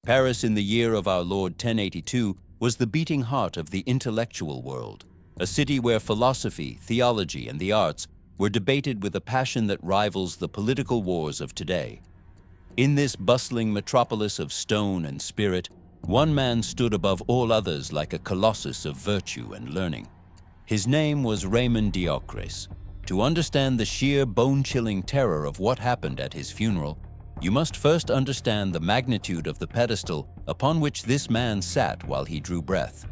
Paris in the year of our Lord 1082 was the beating heart of the intellectual world, a city where philosophy, theology, and the arts were debated with a passion that rivals the political wars of today. In this bustling metropolis of stone and spirit, one man stood above all others like a colossus of virtue and learning. His name was Raymond Diocres. To understand the sheer bone-chilling terror of what happened at his funeral, you must first understand the magnitude of the pedestal upon which this man sat while he drew breath.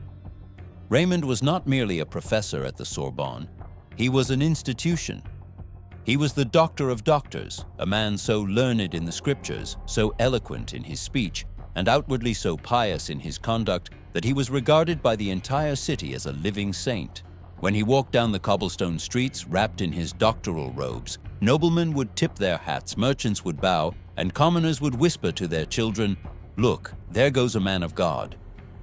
Raymond was not merely a professor at the Sorbonne, he was an institution. He was the doctor of doctors, a man so learned in the scriptures, so eloquent in his speech, and outwardly so pious in his conduct that he was regarded by the entire city as a living saint. When he walked down the cobblestone streets wrapped in his doctoral robes, noblemen would tip their hats, merchants would bow, and commoners would whisper to their children, "Look, there goes a man of God."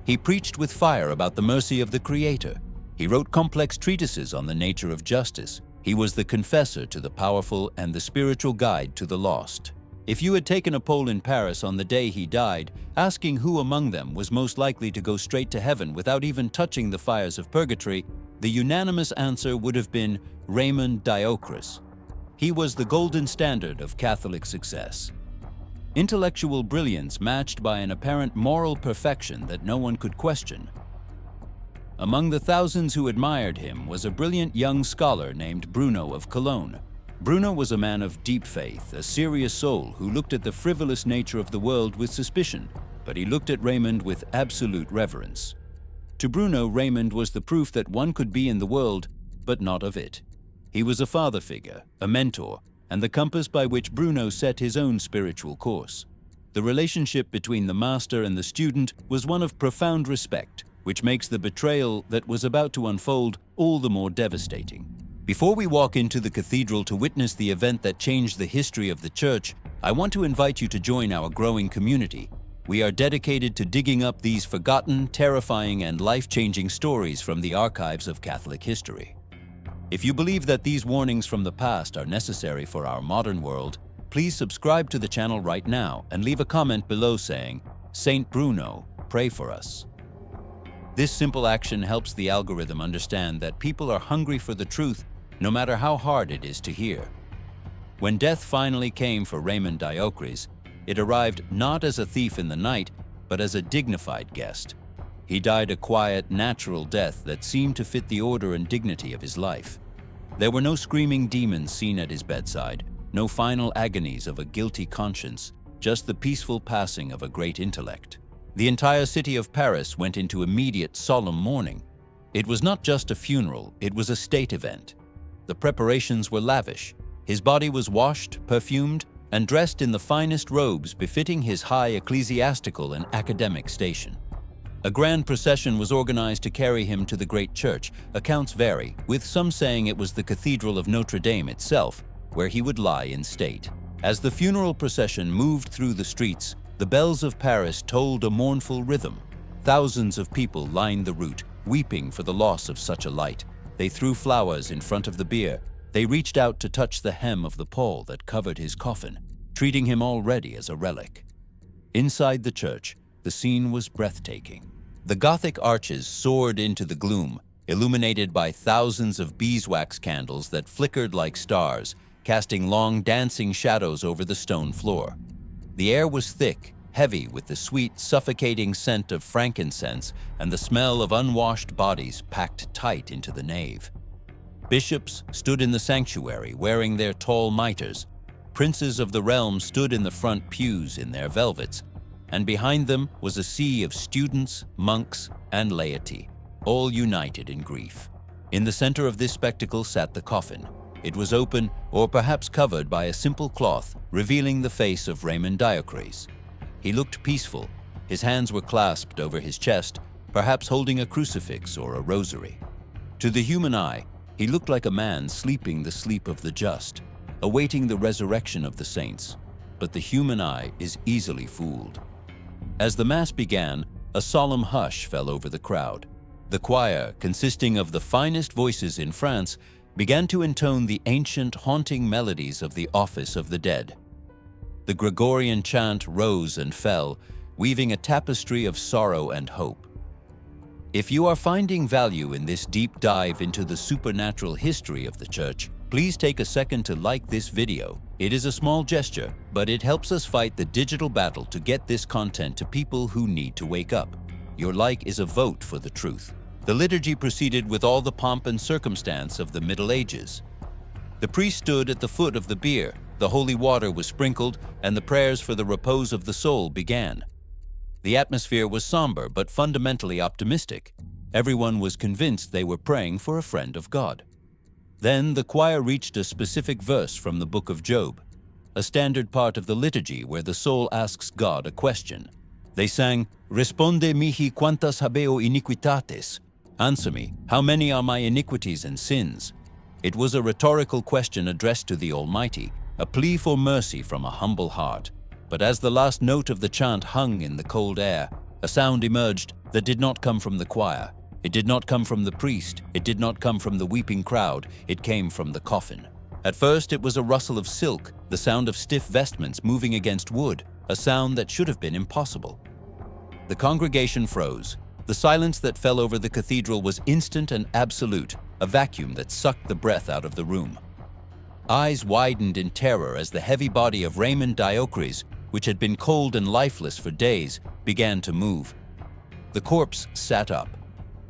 He preached with fire about the mercy of the Creator. He wrote complex treatises on the nature of justice. He was the confessor to the powerful and the spiritual guide to the lost. If you had taken a poll in Paris on the day he died, asking who among them was most likely to go straight to heaven without even touching the fires of purgatory, the unanimous answer would have been Raymond Diocres. He was the golden standard of Catholic success. Intellectual brilliance matched by an apparent moral perfection that no one could question. Among the thousands who admired him was a brilliant young scholar named Bruno of Cologne. Bruno was a man of deep faith, a serious soul who looked at the frivolous nature of the world with suspicion, but he looked at Raymond with absolute reverence. To Bruno, Raymond was the proof that one could be in the world, but not of it. He was a father figure, a mentor, and the compass by which Bruno set his own spiritual course. The relationship between the master and the student was one of profound respect, which makes the betrayal that was about to unfold all the more devastating. Before we walk into the cathedral to witness the event that changed the history of the Church, I want to invite you to join our growing community. We are dedicated to digging up these forgotten, terrifying, and life-changing stories from the archives of Catholic history. If you believe that these warnings from the past are necessary for our modern world, please subscribe to the channel right now and leave a comment below saying, "Saint Bruno, pray for us." This simple action helps the algorithm understand that people are hungry for the truth, no matter how hard it is to hear. When death finally came for Raymond Diocres, it arrived not as a thief in the night, but as a dignified guest. He died a quiet, natural death that seemed to fit the order and dignity of his life. There were no screaming demons seen at his bedside, no final agonies of a guilty conscience, just the peaceful passing of a great intellect. The entire city of Paris went into immediate, solemn mourning. It was not just a funeral, it was a state event. The preparations were lavish. His body was washed, perfumed, and dressed in the finest robes befitting his high ecclesiastical and academic station. A grand procession was organized to carry him to the great church. Accounts vary, with some saying it was the Cathedral of Notre Dame itself, where he would lie in state. As the funeral procession moved through the streets, the bells of Paris tolled a mournful rhythm. Thousands of people lined the route, weeping for the loss of such a light. They threw flowers in front of the bier. They reached out to touch the hem of the pall that covered his coffin, treating him already as a relic. Inside the church, the scene was breathtaking. The Gothic arches soared into the gloom, illuminated by thousands of beeswax candles that flickered like stars, casting long dancing shadows over the stone floor. The air was thick, heavy with the sweet, suffocating scent of frankincense and the smell of unwashed bodies packed tight into the nave. Bishops stood in the sanctuary wearing their tall mitres. Princes of the realm stood in the front pews in their velvets, and behind them was a sea of students, monks, and laity, all united in grief. In the center of this spectacle sat the coffin. It was open, or perhaps covered by a simple cloth, revealing the face of Raymond Diocres. He looked peaceful. His hands were clasped over his chest, perhaps holding a crucifix or a rosary. To the human eye, he looked like a man sleeping the sleep of the just, awaiting the resurrection of the saints. But the human eye is easily fooled. As the Mass began, a solemn hush fell over the crowd. The choir, consisting of the finest voices in France, began to intone the ancient, haunting melodies of the Office of the Dead. The Gregorian chant rose and fell, weaving a tapestry of sorrow and hope. If you are finding value in this deep dive into the supernatural history of the Church, please take a second to like this video. It is a small gesture, but it helps us fight the digital battle to get this content to people who need to wake up. Your like is a vote for the truth. The liturgy proceeded with all the pomp and circumstance of the Middle Ages. The priest stood at the foot of the bier, the holy water was sprinkled, and the prayers for the repose of the soul began. The atmosphere was somber but fundamentally optimistic. Everyone was convinced they were praying for a friend of God. Then the choir reached a specific verse from the book of Job, a standard part of the liturgy where the soul asks God a question. They sang, "Responde mihi quantas habeo iniquitates." Answer me, how many are my iniquities and sins? It was a rhetorical question addressed to the Almighty, a plea for mercy from a humble heart. But as the last note of the chant hung in the cold air, a sound emerged that did not come from the choir. It did not come from the priest. It did not come from the weeping crowd. It came from the coffin. At first, it was a rustle of silk, the sound of stiff vestments moving against wood, a sound that should have been impossible. The congregation froze. The silence that fell over the cathedral was instant and absolute, a vacuum that sucked the breath out of the room. Eyes widened in terror as the heavy body of Raymond Diocres, which had been cold and lifeless for days, began to move. The corpse sat up.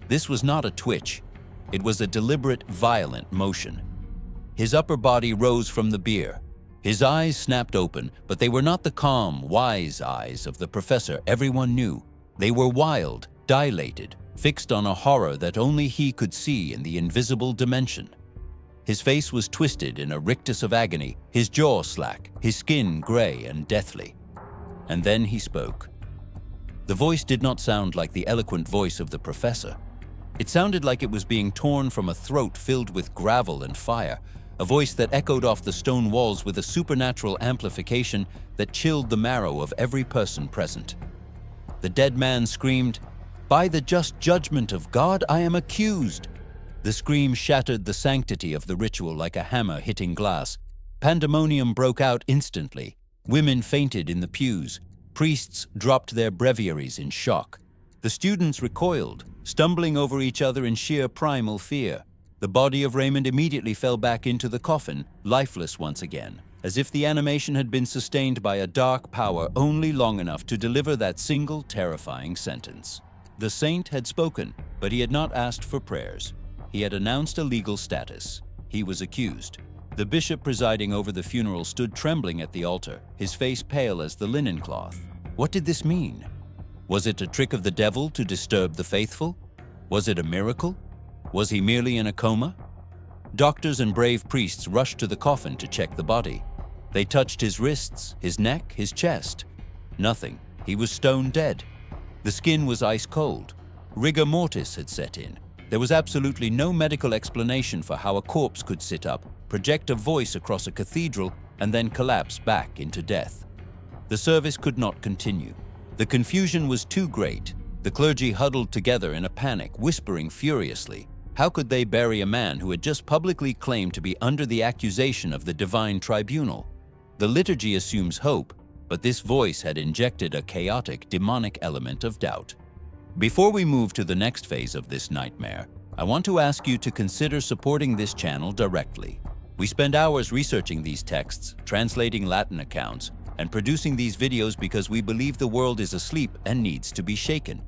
This was not a twitch. It was a deliberate, violent motion. His upper body rose from the bier. His eyes snapped open, but they were not the calm, wise eyes of the professor everyone knew. They were wild, dilated, fixed on a horror that only he could see in the invisible dimension. His face was twisted in a rictus of agony, his jaw slack, his skin gray and deathly. And then he spoke. The voice did not sound like the eloquent voice of the professor. It sounded like it was being torn from a throat filled with gravel and fire, a voice that echoed off the stone walls with a supernatural amplification that chilled the marrow of every person present. The dead man screamed, "By the just judgment of God, I am accused." The scream shattered the sanctity of the ritual like a hammer hitting glass. Pandemonium broke out instantly. Women fainted in the pews. Priests dropped their breviaries in shock. The students recoiled, stumbling over each other in sheer primal fear. The body of Raymond immediately fell back into the coffin, lifeless once again, as if the animation had been sustained by a dark power only long enough to deliver that single terrifying sentence. The saint had spoken, but he had not asked for prayers. He had announced a legal status. He was accused. The bishop presiding over the funeral stood trembling at the altar, his face pale as the linen cloth. What did this mean? Was it a trick of the devil to disturb the faithful? Was it a miracle? Was he merely in a coma? Doctors and brave priests rushed to the coffin to check the body. They touched his wrists, his neck, his chest. Nothing. He was stone dead. The skin was ice cold. Rigor mortis had set in. There was absolutely no medical explanation for how a corpse could sit up, project a voice across a cathedral, and then collapse back into death. The service could not continue. The confusion was too great. The clergy huddled together in a panic, whispering furiously. How could they bury a man who had just publicly claimed to be under the accusation of the divine tribunal? The liturgy assumes hope, but this voice had injected a chaotic, demonic element of doubt. Before we move to the next phase of this nightmare, I want to ask you to consider supporting this channel directly. We spend hours researching these texts, translating Latin accounts, and producing these videos because we believe the world is asleep and needs to be shaken.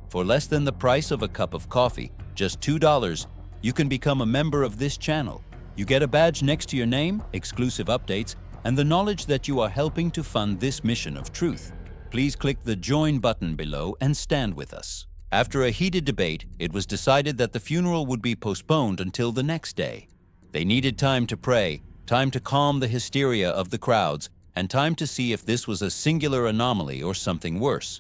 For less than the price of a cup of coffee, just $2, you can become a member of this channel. You get a badge next to your name, exclusive updates, and the knowledge that you are helping to fund this mission of truth. Please click the Join button below and stand with us. After a heated debate, it was decided that the funeral would be postponed until the next day. They needed time to pray, time to calm the hysteria of the crowds, and time to see if this was a singular anomaly or something worse.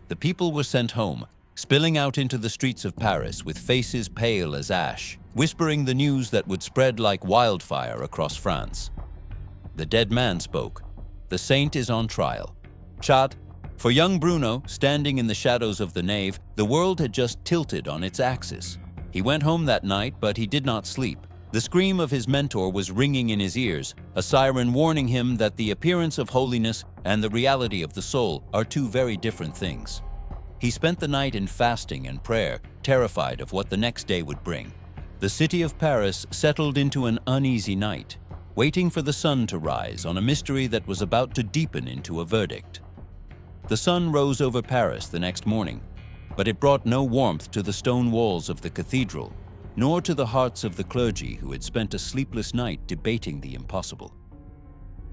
The people were sent home, spilling out into the streets of Paris with faces pale as ash, whispering the news that would spread like wildfire across France. The dead man spoke. The saint is on trial. Chat. For young Bruno, standing in the shadows of the nave, the world had just tilted on its axis. He went home that night, but he did not sleep. The scream of his mentor was ringing in his ears, a siren warning him that the appearance of holiness and the reality of the soul are two very different things. He spent the night in fasting and prayer, terrified of what the next day would bring. The city of Paris settled into an uneasy night, waiting for the sun to rise on a mystery that was about to deepen into a verdict. The sun rose over Paris the next morning, but it brought no warmth to the stone walls of the cathedral, nor to the hearts of the clergy who had spent a sleepless night debating the impossible.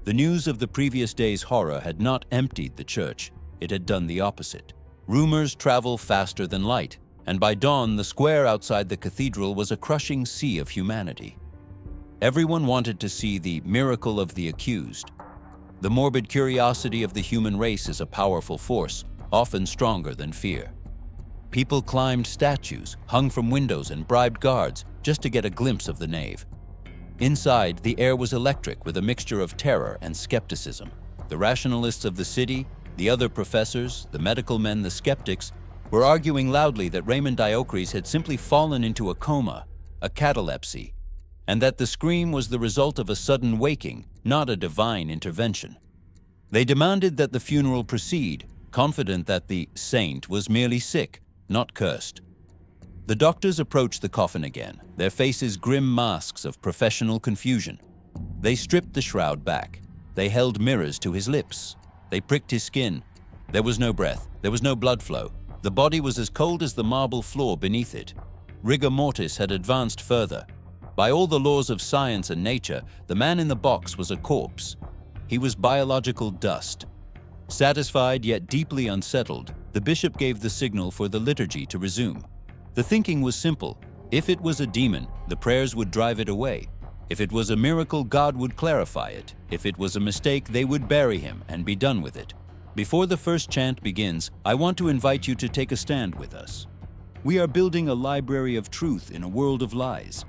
The news of the previous day's horror had not emptied the church, it had done the opposite. Rumors travel faster than light, and by dawn the square outside the cathedral was a crushing sea of humanity. Everyone wanted to see the miracle of the accused. The morbid curiosity of the human race is a powerful force, often stronger than fear. People climbed statues, hung from windows, and bribed guards just to get a glimpse of the nave. Inside, the air was electric with a mixture of terror and skepticism. The rationalists of the city, the other professors, the medical men, the skeptics, were arguing loudly that Raymond Diocres had simply fallen into a coma, a catalepsy, and that the scream was the result of a sudden waking, not a divine intervention. They demanded that the funeral proceed, confident that the saint was merely sick, not cursed. The doctors approached the coffin again, their faces grim masks of professional confusion. They stripped the shroud back. They held mirrors to his lips. They pricked his skin. There was no breath. There was no blood flow. The body was as cold as the marble floor beneath it. Rigor mortis had advanced further. By all the laws of science and nature, the man in the box was a corpse. He was biological dust. Satisfied yet deeply unsettled, the bishop gave the signal for the liturgy to resume. The thinking was simple. If it was a demon, the prayers would drive it away. If it was a miracle, God would clarify it. If it was a mistake, they would bury him and be done with it. Before the first chant begins, I want to invite you to take a stand with us. We are building a library of truth in a world of lies.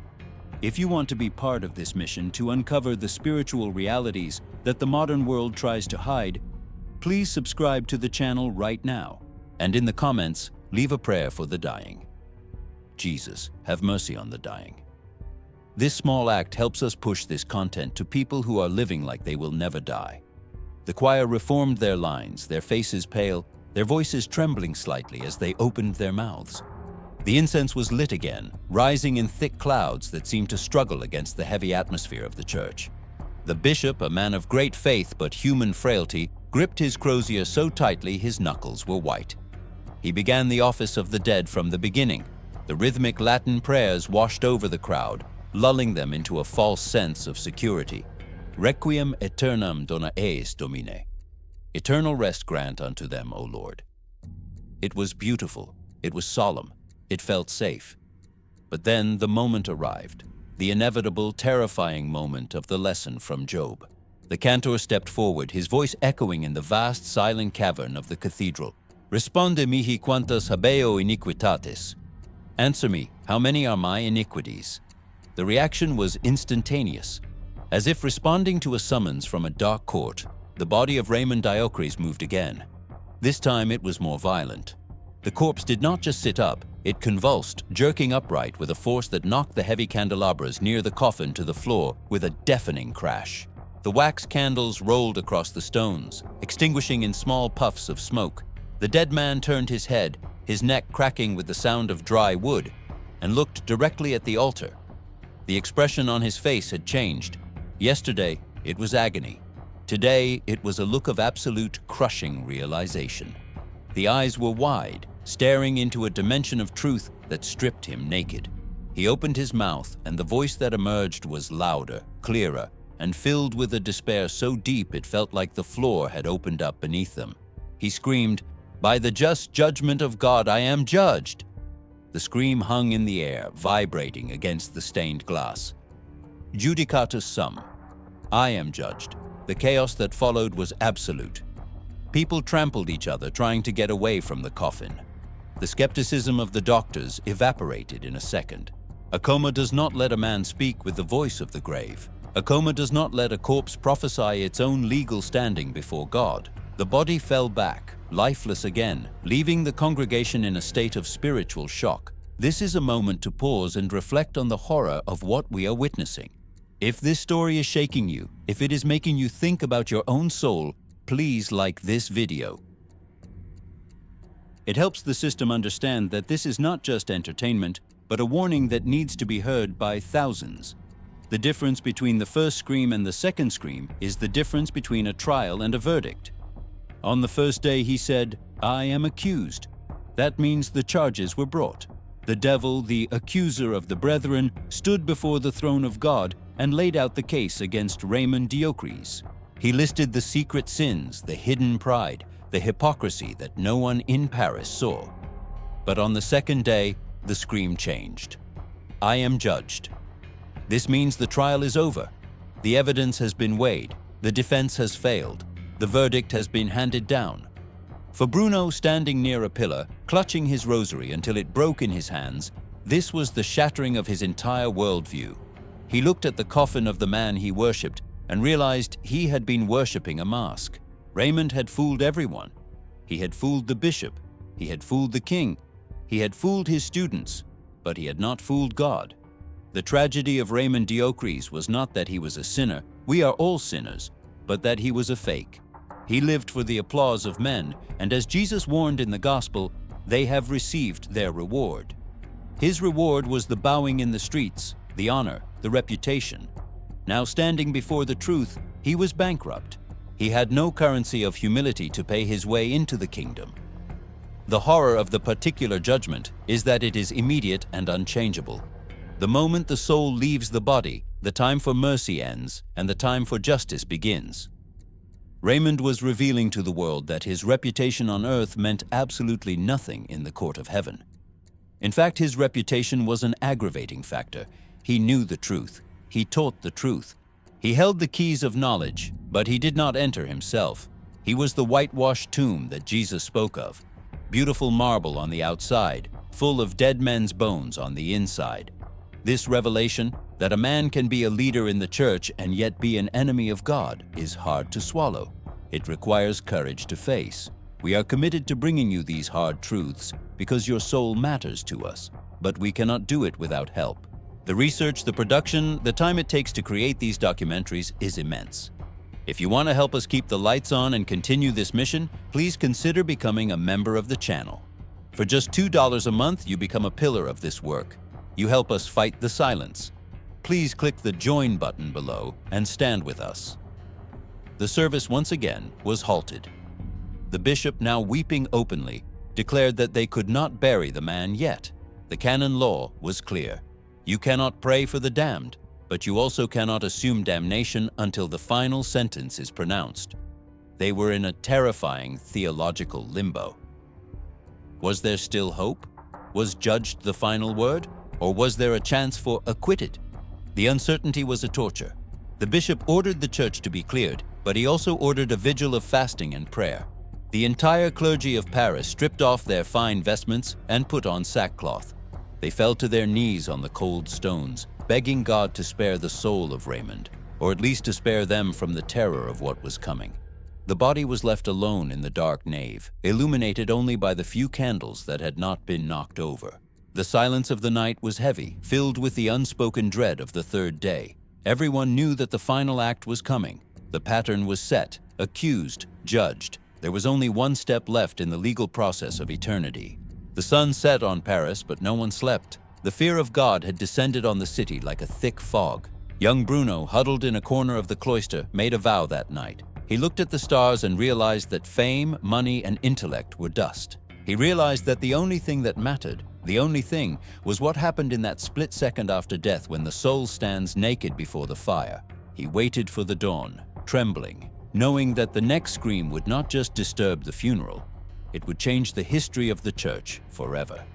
If you want to be part of this mission to uncover the spiritual realities that the modern world tries to hide, please subscribe to the channel right now, and in the comments, leave a prayer for the dying. Jesus, have mercy on the dying. This small act helps us push this content to people who are living like they will never die. The choir reformed their lines, their faces pale, their voices trembling slightly as they opened their mouths. The incense was lit again, rising in thick clouds that seemed to struggle against the heavy atmosphere of the church. The bishop, a man of great faith but human frailty, gripped his crozier so tightly his knuckles were white. He began the office of the dead from the beginning. The rhythmic Latin prayers washed over the crowd, lulling them into a false sense of security. Requiem aeternam dona eis, Domine. Eternal rest grant unto them, O Lord. It was beautiful. It was solemn. It felt safe. But then the moment arrived, the inevitable, terrifying moment of the lesson from Job. The cantor stepped forward, his voice echoing in the vast, silent cavern of the cathedral. Responde mihi quantas habeo iniquitates. Answer me, how many are my iniquities? The reaction was instantaneous. As if responding to a summons from a dark court, the body of Raymond Diocres moved again. This time it was more violent. The corpse did not just sit up, it convulsed, jerking upright with a force that knocked the heavy candelabras near the coffin to the floor with a deafening crash. The wax candles rolled across the stones, extinguishing in small puffs of smoke. The dead man turned his head, his neck cracking with the sound of dry wood, and looked directly at the altar. The expression on his face had changed. Yesterday, it was agony. Today, it was a look of absolute, crushing realization. The eyes were wide, staring into a dimension of truth that stripped him naked. He opened his mouth, and the voice that emerged was louder, clearer, and filled with a despair so deep it felt like the floor had opened up beneath them. He screamed, "By the just judgment of God I am judged!" The scream hung in the air, vibrating against the stained glass. Judicatus sum. I am judged. The chaos that followed was absolute. People trampled each other, trying to get away from the coffin. The skepticism of the doctors evaporated in a second. A coma does not let a man speak with the voice of the grave. A coma does not let a corpse prophesy its own legal standing before God. The body fell back, lifeless again, leaving the congregation in a state of spiritual shock. This is a moment to pause and reflect on the horror of what we are witnessing. If this story is shaking you, if it is making you think about your own soul, please like this video. It helps the system understand that this is not just entertainment, but a warning that needs to be heard by thousands. The difference between the first scream and the second scream is the difference between a trial and a verdict. On the first day he said, "I am accused." That means the charges were brought. The devil, the accuser of the brethren, stood before the throne of God and laid out the case against Raymond Diocres. He listed the secret sins, the hidden pride, the hypocrisy that no one in Paris saw. But on the second day, the scream changed. "I am judged." This means the trial is over. The evidence has been weighed. The defense has failed. The verdict has been handed down. For Bruno, standing near a pillar, clutching his rosary until it broke in his hands, this was the shattering of his entire worldview. He looked at the coffin of the man he worshipped and realized he had been worshipping a mask. Raymond had fooled everyone. He had fooled the bishop. He had fooled the king. He had fooled his students, but he had not fooled God. The tragedy of Raymond Diocres was not that he was a sinner, we are all sinners, but that he was a fake. He lived for the applause of men, and as Jesus warned in the gospel, they have received their reward. His reward was the bowing in the streets, the honor, the reputation. Now standing before the truth, he was bankrupt. He had no currency of humility to pay his way into the kingdom. The horror of the particular judgment is that it is immediate and unchangeable. The moment the soul leaves the body, the time for mercy ends and the time for justice begins. Raymond was revealing to the world that his reputation on earth meant absolutely nothing in the court of heaven. In fact, his reputation was an aggravating factor. He knew the truth. He taught the truth. He held the keys of knowledge, but he did not enter himself. He was the whitewashed tomb that Jesus spoke of. Beautiful marble on the outside, full of dead men's bones on the inside. This revelation, that a man can be a leader in the church and yet be an enemy of God, is hard to swallow. It requires courage to face. We are committed to bringing you these hard truths because your soul matters to us, but we cannot do it without help. The research, the production, the time it takes to create these documentaries is immense. If you want to help us keep the lights on and continue this mission, please consider becoming a member of the channel. For just $2 a month, you become a pillar of this work. You help us fight the silence. Please click the join button below and stand with us. The service once again was halted. The bishop, now weeping openly, declared that they could not bury the man yet. The canon law was clear. You cannot pray for the damned, but you also cannot assume damnation until the final sentence is pronounced. They were in a terrifying theological limbo. Was there still hope? Was judged the final word? Or was there a chance for acquitted? The uncertainty was a torture. The bishop ordered the church to be cleared, but he also ordered a vigil of fasting and prayer. The entire clergy of Paris stripped off their fine vestments and put on sackcloth. They fell to their knees on the cold stones, begging God to spare the soul of Raymond, or at least to spare them from the terror of what was coming. The body was left alone in the dark nave, illuminated only by the few candles that had not been knocked over. The silence of the night was heavy, filled with the unspoken dread of the third day. Everyone knew that the final act was coming. The pattern was set, accused, judged. There was only one step left in the legal process of eternity. The sun set on Paris, but no one slept. The fear of God had descended on the city like a thick fog. Young Bruno, huddled in a corner of the cloister, made a vow that night. He looked at the stars and realized that fame, money, and intellect were dust. He realized that the only thing that mattered, the only thing, was what happened in that split second after death when the soul stands naked before the fire. He waited for the dawn, trembling, knowing that the next scream would not just disturb the funeral, it would change the history of the church forever.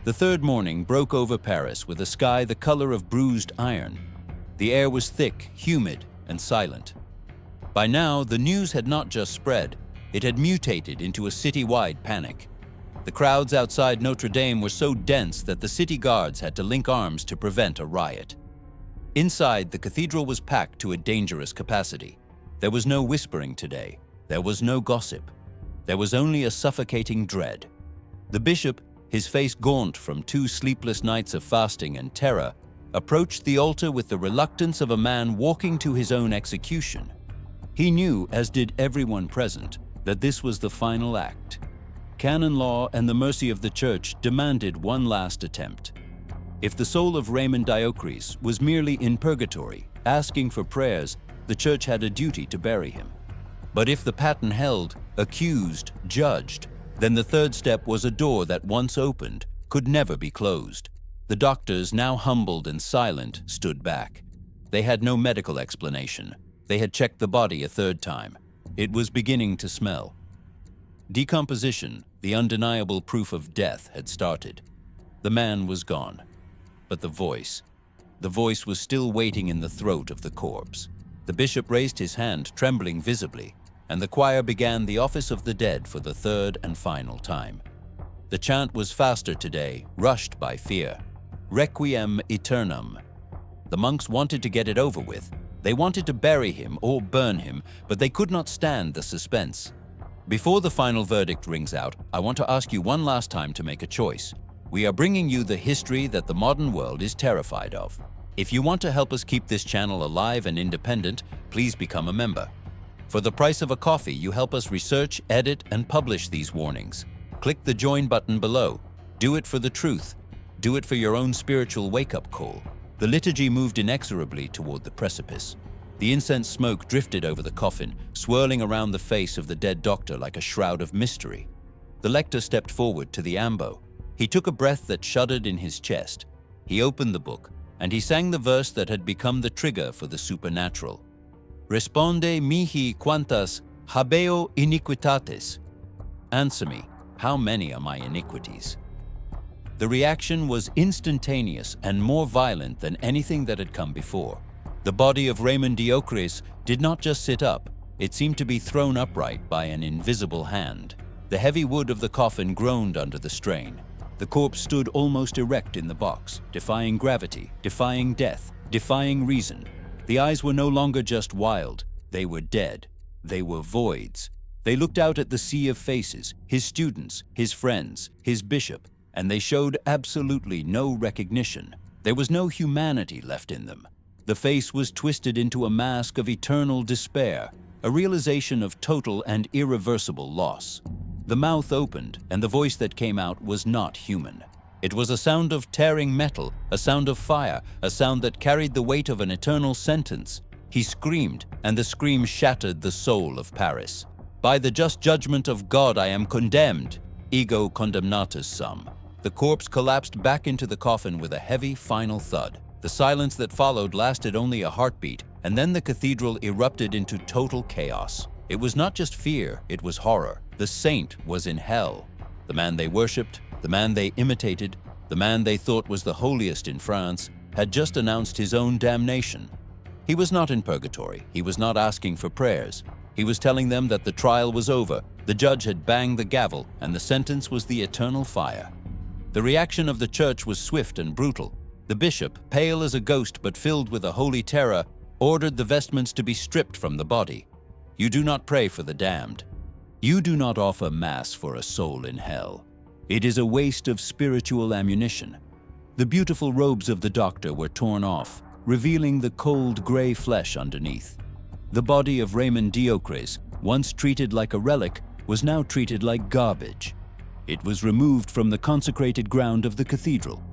The third morning broke over Paris with a sky the color of bruised iron. The air was thick, humid, and silent. By now, the news had not just spread, it had mutated into a city-wide panic. The crowds outside Notre Dame were so dense that the city guards had to link arms to prevent a riot. Inside, the cathedral was packed to a dangerous capacity. There was no whispering today. There was no gossip. There was only a suffocating dread. The bishop, his face gaunt from 2 sleepless nights of fasting and terror, approached the altar with the reluctance of a man walking to his own execution. He knew, as did everyone present, that this was the final act. Canon law and the mercy of the Church demanded one last attempt. If the soul of Raymond Diocres was merely in purgatory, asking for prayers, the Church had a duty to bury him. But if the paten held, accused, judged, then the third step was a door that once opened could never be closed. The doctors, now humbled and silent, stood back. They had no medical explanation. They had checked the body a third time. It was beginning to smell. Decomposition, the undeniable proof of death, had started. The man was gone. But the voice was still waiting in the throat of the corpse. The bishop raised his hand, trembling visibly, and the choir began the Office of the Dead for the third and final time. The chant was faster today, rushed by fear. Requiem aeternam. The monks wanted to get it over with. They wanted to bury him or burn him, but they could not stand the suspense. Before the final verdict rings out, I want to ask you one last time to make a choice. We are bringing you the history that the modern world is terrified of. If you want to help us keep this channel alive and independent, please become a member. For the price of a coffee, you help us research, edit, and publish these warnings. Click the join button below. Do it for the truth. Do it for your own spiritual wake-up call. The liturgy moved inexorably toward the precipice. The incense smoke drifted over the coffin, swirling around the face of the dead doctor like a shroud of mystery. The lector stepped forward to the ambo. He took a breath that shuddered in his chest. He opened the book, and he sang the verse that had become the trigger for the supernatural. Responde mihi quantas habeo iniquitates. Answer me, how many are my iniquities? The reaction was instantaneous and more violent than anything that had come before. The body of Raymond Diocres did not just sit up, it seemed to be thrown upright by an invisible hand. The heavy wood of the coffin groaned under the strain. The corpse stood almost erect in the box, defying gravity, defying death, defying reason. The eyes were no longer just wild, they were dead. They were voids. They looked out at the sea of faces, his students, his friends, his bishop, and they showed absolutely no recognition. There was no humanity left in them. The face was twisted into a mask of eternal despair, a realization of total and irreversible loss. The mouth opened, and the voice that came out was not human. It was a sound of tearing metal, a sound of fire, a sound that carried the weight of an eternal sentence. He screamed, and the scream shattered the soul of Paris. By the just judgment of God I am condemned, ego condemnatus sum. The corpse collapsed back into the coffin with a heavy, final thud. The silence that followed lasted only a heartbeat, and then the cathedral erupted into total chaos. It was not just fear, it was horror. The saint was in hell. The man they worshipped, the man they imitated, the man they thought was the holiest in France, had just announced his own damnation. He was not in purgatory. He was not asking for prayers. He was telling them that the trial was over, the judge had banged the gavel, and the sentence was the eternal fire. The reaction of the church was swift and brutal. The bishop, pale as a ghost but filled with a holy terror, ordered the vestments to be stripped from the body. You do not pray for the damned. You do not offer mass for a soul in hell. It is a waste of spiritual ammunition. The beautiful robes of the doctor were torn off, revealing the cold gray flesh underneath. The body of Raymond Diocres, once treated like a relic, was now treated like garbage. It was removed from the consecrated ground of the cathedral.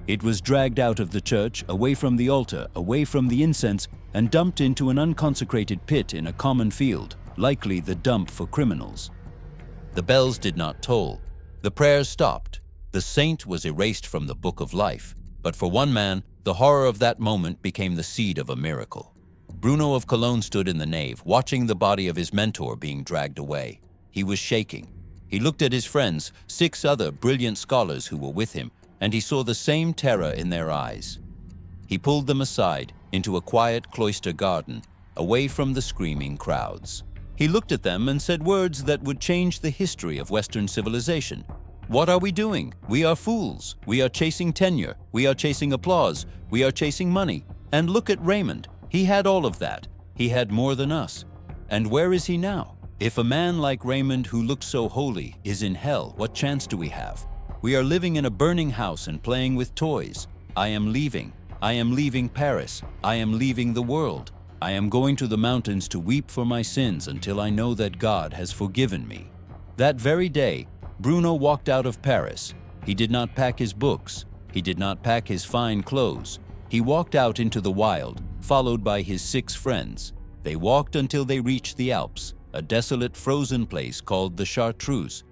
It was dragged out of the church, away from the altar, away from the incense, and dumped into an unconsecrated pit in a common field, likely the dump for criminals. The bells did not toll. The prayers stopped. The saint was erased from the book of life. But for one man, the horror of that moment became the seed of a miracle. Bruno of Cologne stood in the nave, watching the body of his mentor being dragged away. He was shaking. He looked at his friends, 6 other brilliant scholars who were with him, and he saw the same terror in their eyes. He pulled them aside into a quiet cloister garden, away from the screaming crowds. He looked at them and said words that would change the history of Western civilization. What are we doing? We are fools. We are chasing tenure. We are chasing applause. We are chasing money. And look at Raymond. He had all of that. He had more than us. And where is he now? If a man like Raymond, who looked so holy, is in hell, what chance do we have? We are living in a burning house and playing with toys. I am leaving. I am leaving Paris. I am leaving the world. I am going to the mountains to weep for my sins until I know that God has forgiven me." That very day, Bruno walked out of Paris. He did not pack his books. He did not pack his fine clothes. He walked out into the wild, followed by his 6 friends. They walked until they reached the Alps, a desolate frozen place called the Chartreuse.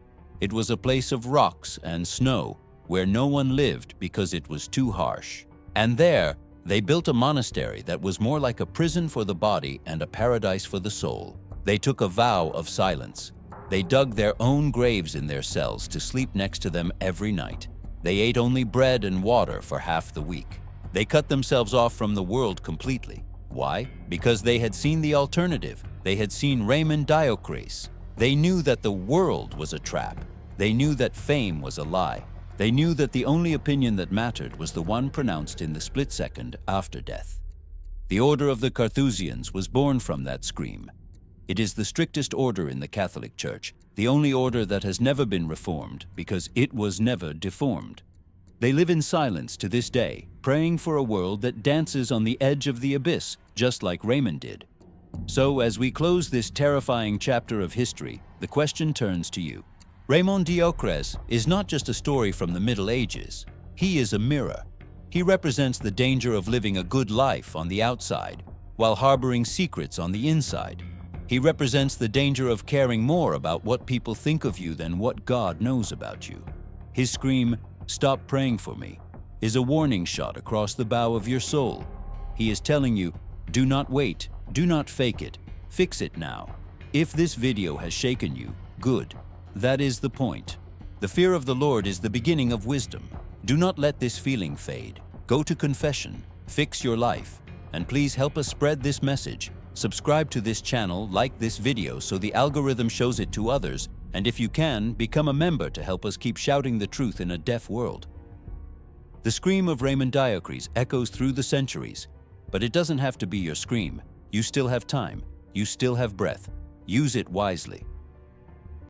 It was a place of rocks and snow, where no one lived because it was too harsh. And there, they built a monastery that was more like a prison for the body and a paradise for the soul. They took a vow of silence. They dug their own graves in their cells to sleep next to them every night. They ate only bread and water for half the week. They cut themselves off from the world completely. Why? Because they had seen the alternative. They had seen Raymond Diocres. They knew that the world was a trap. They knew that fame was a lie. They knew that the only opinion that mattered was the one pronounced in the split second after death. The order of the Carthusians was born from that scream. It is the strictest order in the Catholic Church, the only order that has never been reformed because it was never deformed. They live in silence to this day, praying for a world that dances on the edge of the abyss, just like Raymond did. So, as we close this terrifying chapter of history, the question turns to you. Raymond Diocres is not just a story from the Middle Ages. He is a mirror. He represents the danger of living a good life on the outside, while harboring secrets on the inside. He represents the danger of caring more about what people think of you than what God knows about you. His scream, "Stop praying for me," is a warning shot across the bow of your soul. He is telling you, do not wait, do not fake it, fix it now. If this video has shaken you, good. That is the point. The fear of the Lord is the beginning of wisdom. Do not let this feeling fade. Go to confession, fix your life, and please help us spread this message. Subscribe to this channel, like this video so the algorithm shows it to others, and if you can, become a member to help us keep shouting the truth in a deaf world. The scream of Raymond Diocres echoes through the centuries, but it doesn't have to be your scream. You still have time. You still have breath. Use it wisely.